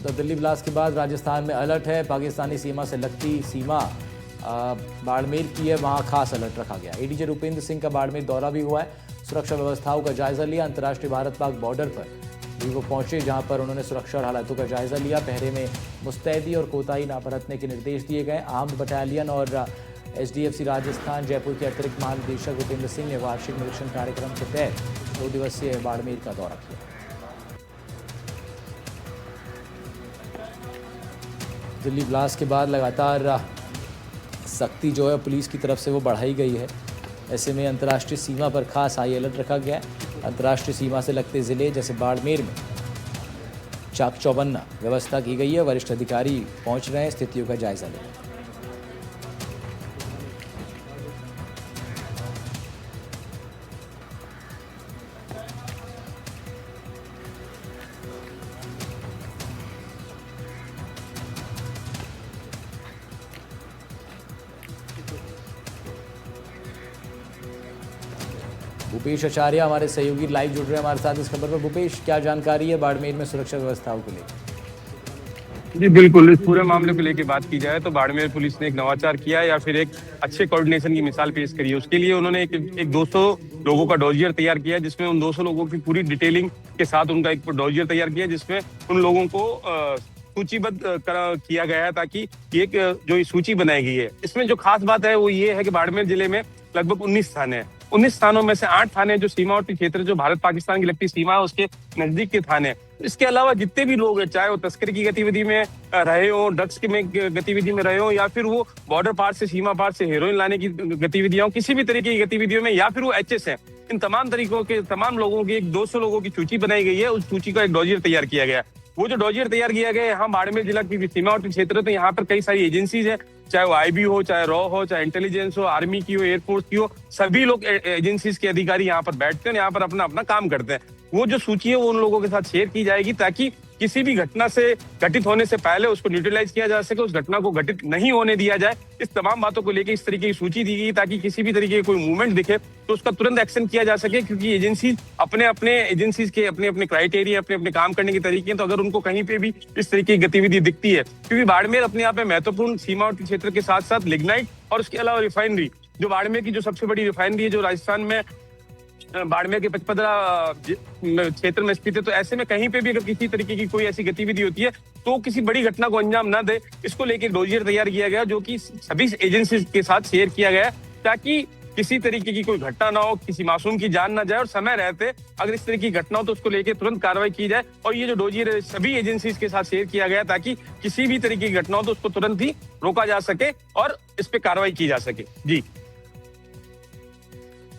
तो दिल्ली ब्लास्ट के बाद राजस्थान में अलर्ट है। पाकिस्तानी सीमा से लगती सीमा बाड़मेर की है, वहां खास अलर्ट रखा गया। एडीजी रुपेंद्र सिंह का बाड़मेर दौरा भी हुआ है, सुरक्षा व्यवस्थाओं का जायजा लिया। अंतर्राष्ट्रीय भारत पाक बॉर्डर पर भी वो पहुंचे, जहां पर उन्होंने सुरक्षा और हालातों का जायजा लिया। पहरे में मुस्तैदी और कोताही न बरतने के निर्देश दिए गए। आर्म्ड बटालियन और एसडीएफसी राजस्थान जयपुर के अतिरिक्त महानिदेशक रुपेंद्र सिंह ने वार्षिक निरीक्षण कार्यक्रम के तहत 2 दिवसीय बाड़मेर का दौरा किया। दिल्ली ब्लास्ट के बाद लगातार सख्ती जो है पुलिस की तरफ से वो बढ़ाई गई है। ऐसे में अंतर्राष्ट्रीय सीमा पर खास हाई अलर्ट रखा गया है। अंतर्राष्ट्रीय सीमा से लगते ज़िले जैसे बाड़मेर में चाक चौबन्ना व्यवस्था की गई है। वरिष्ठ अधिकारी पहुंच रहे हैं स्थितियों का जायजा लेने। भूपेश आचार्य हमारे सहयोगी लाइव जुड़ रहे हैं हमारे साथ इस खबर पर। भूपेश, क्या जानकारी है बाड़मेर में सुरक्षा व्यवस्थाओं को लेकर? जी बिल्कुल, इस पूरे मामले को लेकर बात की जाए तो बाड़मेर पुलिस ने एक नवाचार किया या फिर एक अच्छे कोऑर्डिनेशन की मिसाल पेश करी है। उसके लिए उन्होंने एक 200 लोगों का डॉजियर तैयार किया, जिसमें उन 200 लोगों की पूरी डिटेलिंग के साथ उनका एक डॉजियर तैयार किया, जिसमें उन लोगों को सूचीबद्ध किया गया है ताकि एक जो सूची बनाई गई है। इसमें जो खास बात है वो ये है कि बाड़मेर जिले में लगभग 19 थाने हैं। 19 थानों में से 8 थाने जो सीमावर्ती क्षेत्र जो भारत पाकिस्तान की लगती सीमा है उसके नजदीक के थाने हैं। इसके अलावा जितने भी लोग हैं, चाहे वो तस्करी की गतिविधि में रहे हो, ड्रग्स की गतिविधि में रहे हो, या फिर वो बॉर्डर पार से सीमा पार से हेरोइन लाने की गतिविधियां, किसी भी तरीके की गतिविधियों में, या फिर वो एचएस है, इन तमाम तरीकों के तमाम लोगों की एक 200 लोगों की सूची बनाई गई है। उस सूची का एक डॉजियर तैयार किया गया। वो जो डॉजियर तैयार किया गया है, यहाँ बाड़मेर जिला की सीमावर्ती क्षेत्र है, तो यहाँ पर कई सारी एजेंसीज है, चाहे वो आईबी हो, चाहे रॉ हो, चाहे इंटेलिजेंस हो, आर्मी की हो, एयरफोर्स की हो, सभी लोग एजेंसीज के अधिकारी यहाँ पर बैठते हैं, यहाँ पर अपना अपना काम करते हैं। वो जो सूची है वो उन लोगों के साथ शेयर की जाएगी ताकि किसी भी घटना से घटित होने से पहले उसको न्यूट्रलाइज किया जा सके, उस घटना को घटित नहीं होने दिया जाए। इस तमाम बातों को लेकर इस तरीके की सूची दी गई ताकि किसी भी तरीके की कोई मूवमेंट दिखे तो उसका तुरंत एक्शन किया जा सके, क्योंकि एजेंसी अपने अपने क्राइटेरिया, अपने अपने काम करने के तरीके हैं। तो अगर उनको कहीं पे भी इस तरीके की गतिविधि दिखती है, क्योंकि बाड़मेर अपने आप में महत्वपूर्ण सीमावर्ती क्षेत्र के साथ साथ लिग्नाइट और उसके अलावा रिफाइनरी, जो बाड़मेर की जो सबसे बड़ी रिफाइनरी है जो राजस्थान में बाड़मेर के पचपदरा क्षेत्र में स्थित है, तो ऐसे में कहीं पे भी अगर किसी तरीके की कोई ऐसी गतिविधि होती है तो किसी बड़ी घटना को अंजाम ना दे, इसको लेकर डॉजियर तैयार किया गया जो कि सभी एजेंसी के साथ शेयर किया गया ताकि किसी तरीके की कोई घटना ना हो, किसी मासूम की जान ना जाए, और समय रहते अगर इस तरह की घटना हो तो उसको लेकर तुरंत कार्रवाई की जाए। और ये जो डॉजियर है सभी एजेंसी के साथ शेयर किया गया ताकि किसी भी तरीके की घटना हो तो उसको तुरंत ही रोका जा सके और इस पे कार्रवाई की जा सके। जी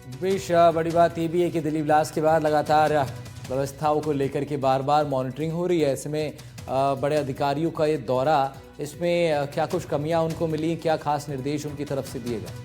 भूपेश, बड़ी बात ये भी है कि दिल्ली ब्लास्ट के बाद लगातार व्यवस्थाओं को लेकर के बार बार मॉनिटरिंग हो रही है। ऐसे में बड़े अधिकारियों का ये दौरा, इसमें क्या कुछ कमियां उनको मिली, क्या खास निर्देश उनकी तरफ से दिए गए?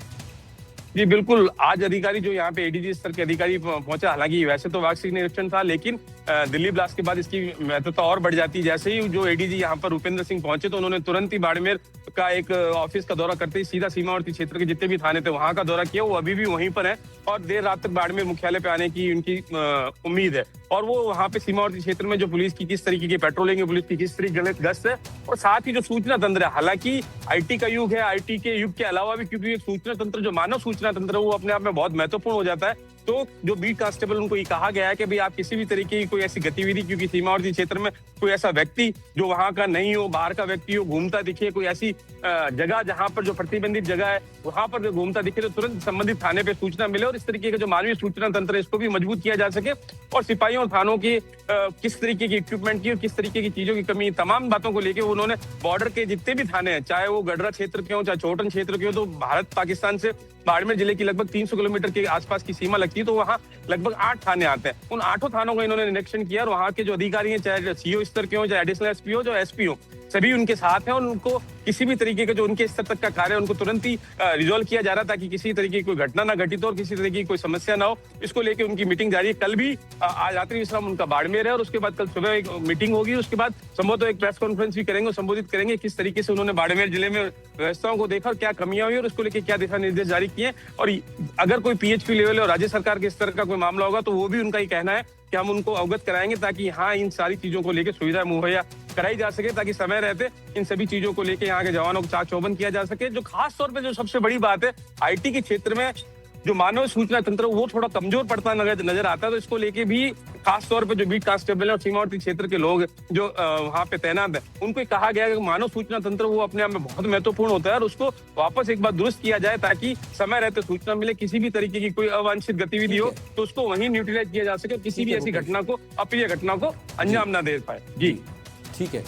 जी बिल्कुल, आज अधिकारी जो यहाँ पे एडीजी स्तर के अधिकारी पहुंचा, हालांकि वैसे तो वार्षिक निरीक्षण था, लेकिन दिल्ली ब्लास्ट के बाद इसकी महत्वता और बढ़ जाती है। जैसे ही जो एडीजी यहाँ पर रुपेंद्र सिंह पहुंचे तो उन्होंने तुरंत ही बाड़मेर का एक ऑफिस का दौरा करते ही सीधा सीमावर्ती क्षेत्र के जितने भी थाने थे वहां का दौरा किया। वो अभी भी वहीं पर है और देर रात तक बाड़मेर मुख्यालय पे आने की उनकी उम्मीद है। और वो वहां पे सीमावर्ती क्षेत्र में जो पुलिस की किस तरीके की पेट्रोलिंग है, पुलिस की किस तरीके की गश्त है, और साथ ही जो सूचना तंत्र है, हालांकि आईटी का युग है, आईटी के युग के अलावा भी क्योंकि एक सूचना तंत्र जो मानव सूचना तंत्र है वो अपने आप में बहुत महत्वपूर्ण हो जाता है। तो जो बीट कांस्टेबल उनको ये कहा गया है कि भाई आप किसी भी तरीके की कोई ऐसी गतिविधि, क्योंकि सीमावर्ती क्षेत्र में कोई ऐसा व्यक्ति जो वहां का नहीं हो, बाहर का व्यक्ति हो, घूमता दिखे, कोई ऐसी जगह जहां पर जो प्रतिबंधित जगह है वहां पर घूमता दिखे तो तुरंत संबंधित थाने पे सूचना मिले और इस तरीके का जो मानवीय सूचना तंत्र है इसको भी मजबूत किया जा सके। और सिपाहियों और थानों की किस तरीके की इक्विपमेंट की और किस तरीके की चीजों की कमी, तमाम बातों को लेकर उन्होंने बॉर्डर के जितने भी थाने हैं, चाहे वो गडरा क्षेत्र के हो, चाहे चोटन क्षेत्र के हो, तो भारत पाकिस्तान से बाड़मेर जिले की लगभग 300 किलोमीटर के आसपास की सीमा लगती है, तो वहाँ लगभग 8 थाने आते हैं। उन 8 थानों का इन्होंने निरीक्षण किया और वहाँ के जो अधिकारी हैं, चाहे सीओ स्तर के हो, चाहे एडिशनल एसपी हो, चाहे एसपी हो, सभी उनके साथ हैं और उनको किसी भी तरीके का जो उनके स्तर तक का कार्य है उनको तुरंत ही रिजॉल्व किया जा रहा ताकि किसी तरीके की कोई घटना ना घटित हो और किसी तरीके की कोई समस्या ना हो। इसको लेकर उनकी मीटिंग जारी है। कल भी आज रात्रि विश्राम उनका बाड़मेर है और उसके बाद कल सुबह एक मीटिंग होगी, उसके बाद संभवतः एक प्रेस कॉन्फ्रेंस भी करेंगे, संबोधित करेंगे किस तरीके से उन्होंने बाड़मेर जिले में व्यवस्थाओं को देखा, क्या कमियां हुई और उसको लेकर क्या दिशा निर्देश जारी किए। और अगर कोई पीएचपी लेवल और राज्य सरकार के स्तर का कोई मामला होगा तो वो भी उनका ही कहना है कि हम उनको अवगत कराएंगे, ताकि यहाँ इन सारी चीजों को लेकर सुविधा मुहैया कराई जा सके, ताकि समय रहते इन सभी चीजों को लेकर यहाँ के जवानों को चाक चौबंद किया जा सके। जो खास तौर पे जो सबसे बड़ी बात है, आईटी के क्षेत्र में जो मानव सूचना तंत्र वो थोड़ा कमजोर पड़ता नजर आता है। तो इसको लेके भी खास तौर पे जो बीट कांस्टेबल है और सीमावर्ती क्षेत्र के लोग जो वहाँ पे तैनात है, उनको कहा गया है कि मानव सूचना तंत्र वो अपने आप में बहुत महत्वपूर्ण होता है और उसको वापस एक बार दुरुस्त किया जाए, ताकि समय रहते सूचना मिले। किसी भी तरीके की कोई अवांछित गतिविधि हो तो उसको वहीं न्यूट्रलाइज किया जा सके, किसी भी ऐसी घटना को, अप्रिय घटना को अंजाम ना दे पाए। जी ठीक है,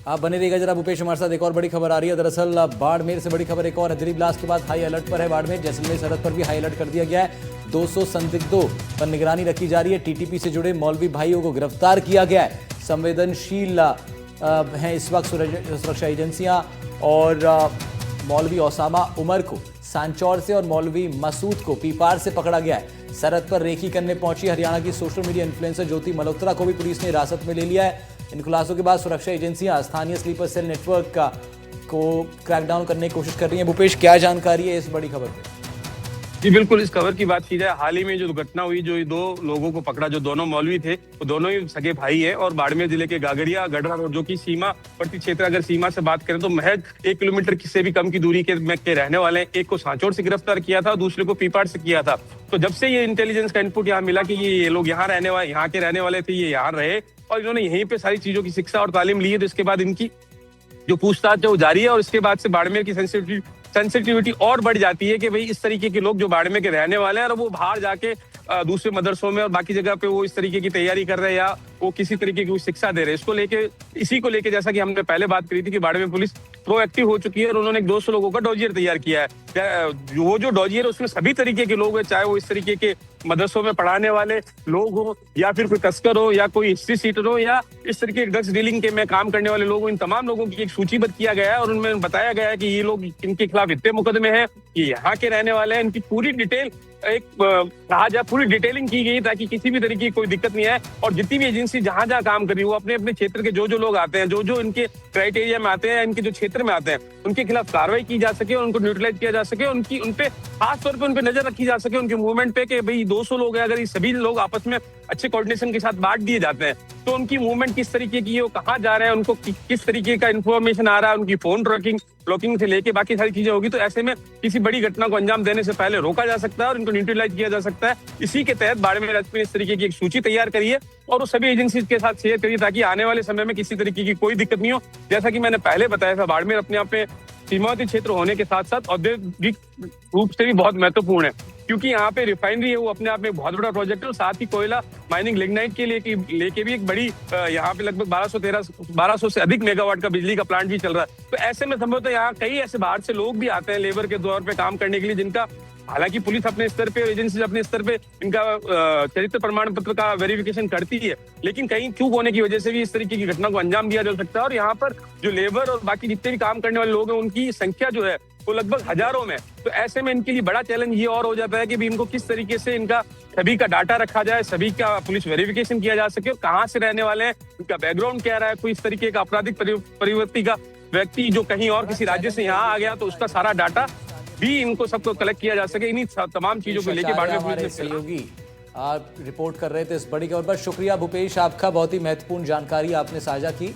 आप बने रहिएगा जरा भूपेश। हमारे साथ एक और बड़ी खबर आ रही है। दरअसल बाड़मेर से बड़ी खबर एक और है। दिल्ली ब्लास्ट के बाद हाई अलर्ट पर है बाड़मेर। जैसलमेर सरहद पर भी हाई अलर्ट कर दिया गया है। 200 संदिग्धों पर निगरानी रखी जा रही है। टीटीपी से जुड़े मौलवी भाइयों को गिरफ्तार किया गया है। संवेदनशील हैं इस वक्त सुरक्षा एजेंसियां। और मौलवी ओसामा उमर को सांचौर से और मौलवी मसूद को पीपार से पकड़ा गया है। सरहद पर रेकी करने पहुंची हरियाणा की सोशल मीडिया इन्फ्लुएंसर ज्योति मल्होत्रा को भी पुलिस ने हिरासत में ले लिया है। इन खुलासों के बाद सुरक्षा एजेंसियां स्थानीय स्लीपर सेल नेटवर्क को क्रैकडाउन करने की कोशिश कर रही हैं। भूपेश, क्या जानकारी है इस बड़ी खबर पे? जी बिल्कुल, इस खबर की बात की जाए, हाल ही में जो घटना हुई, जो दो लोगों को पकड़ा, जो दोनों मौलवी थे, वो दोनों ही सगे भाई हैं और बाड़मेर जिले के गागरिया गढ़रा रोड, जो कि सीमावर्ती क्षेत्र, अगर सीमा से बात करें तो महज 1 किलोमीटर से भी कम की दूरी के रहने वाले हैं। एक को सांचौर से गिरफ्तार किया था, दूसरे को पीपाड़ से किया था। तो जब से ये इंटेलिजेंस का इनपुट यहाँ मिला कि ये लोग यहाँ के रहने वाले थे, ये यहाँ रहे और इन्होंने यहीं पे सारी चीजों की शिक्षा और तालीम ली है, तो इसके बाद इनकी जो पूछताछ है वो जारी है। और इसके बाद से बाड़मेर की सेंसिटिविटी और बढ़ जाती है कि भाई इस तरीके के लोग जो बाड़मेर के रहने वाले हैं और वो बाहर जाके दूसरे मदरसों में और बाकी जगह पे वो इस तरीके की तैयारी कर रहे हैं या वो किसी तरीके की शिक्षा दे रहे हैं। इसी को लेके जैसा कि हमने पहले बात करी थी कि बाड़मेर पुलिस प्रोएक्टिव हो चुकी है और उन्होंने 200 लोगों का डॉजियर तैयार किया है। वो जो डॉजियर है उसमें सभी तरीके के लोग हैं, चाहे वो इस तरीके के मदरसों में पढ़ाने वाले लोग हो या फिर कोई तस्कर हो या कोई हिस्ट्री सीटर हो या इस तरीके के ड्रग्स डीलिंग के में काम करने वाले लोग हो। इन तमाम लोगों की एक सूचीबद्ध किया गया है और उनमें बताया गया है कि ये लोग इनके खिलाफ इतने मुकदमे हैं, ये यहाँ के रहने वाले हैं। इनकी पूरी डिटेल कहा जाए पूरी डिटेलिंग की गई ताकि किसी भी तरीके की कोई दिक्कत नहीं आए। और जितनी भी एजेंसी जहां जहां काम कर रही है वो अपने अपने क्षेत्र के जो लोग आते हैं, जो इनके क्राइटेरिया में आते हैं, इनके जो क्षेत्र में आते हैं, उनके खिलाफ कार्रवाई की जा सके, उनको न्यूट्रलाइज किया जा सके, उनपे खास तौर पे उनपे नजर रखी जा सके, उनके मूवमेंट पे कि भाई 200 लोग हैं, अगर ये सभी लोग आपस में अच्छे कोऑर्डिनेशन के साथ बांट दिए जाते हैं तो उनकी मूवमेंट किस तरीके की है, वो कहाँ जा रहे हैं, उनको किस तरीके का इन्फॉर्मेशन आ रहा है, उनकी फोन ब्लॉकिंग से लेके बाकी सारी चीजें होगी। तो ऐसे में किसी बड़ी घटना को अंजाम देने से पहले रोका जा सकता है और इनको न्यूट्रलाइज किया जा सकता है। इसी के तहत बाड़मेर एसपी ने इस तरीके की एक सूची तैयार करी है और वो सभी एजेंसी के साथ शेयर करिए ताकि आने वाले समय में किसी तरीके की कोई दिक्कत नहीं हो। जैसा कि मैंने पहले बताया था, बाड़मेर अपने आप में सीमावर्ती क्षेत्र होने के साथ साथ औद्योगिक रूप से भी बहुत महत्वपूर्ण है, क्योंकि यहाँ पे रिफाइनरी है वो अपने आप में बहुत बड़ा प्रोजेक्ट है और साथ ही कोयला माइनिंग लिग्नाइट के लेके भी एक बड़ी यहाँ पे लगभग 1200 से अधिक मेगावाट का बिजली का प्लांट भी चल रहा है। तो ऐसे में संभवतः यहाँ कई ऐसे बाहर से लोग भी आते हैं लेबर के तौर पे काम करने के लिए, जिनका हालांकि पुलिस अपने स्तर पे, एजेंसी अपने स्तर पे इनका चरित्र प्रमाण पत्र का वेरिफिकेशन करती है, लेकिन कहीं चूक होने की वजह से भी इस तरीके की घटना को अंजाम दिया जा सकता है। और यहाँ पर जो लेबर और बाकी जितने भी काम करने वाले लोग हैं उनकी संख्या जो है वो लगभग हजारों में। तो ऐसे में इनके लिए बड़ा चैलेंज ये और हो जाता है कि भी इनको किस तरीके से इनका सभी का डाटा रखा जाए, सभी का पुलिस वेरिफिकेशन किया जा सके और कहाँ से रहने वाले हैं, उनका बैकग्राउंड क्या रहा है, कोई इस तरीके का आपराधिक प्रवृत्ति का व्यक्ति जो कहीं और किसी राज्य से यहाँ आ गया तो उसका सारा डाटा भी इनको सबको कलेक्ट किया जा सके। इन्हीं तमाम चीजों को लेकर बाड़मेर पुलिस ने सहयोगी आप रिपोर्ट कर रहे थे इस बड़ी खबर पर। शुक्रिया भूपेश आपका, बहुत ही महत्वपूर्ण जानकारी आपने साझा की।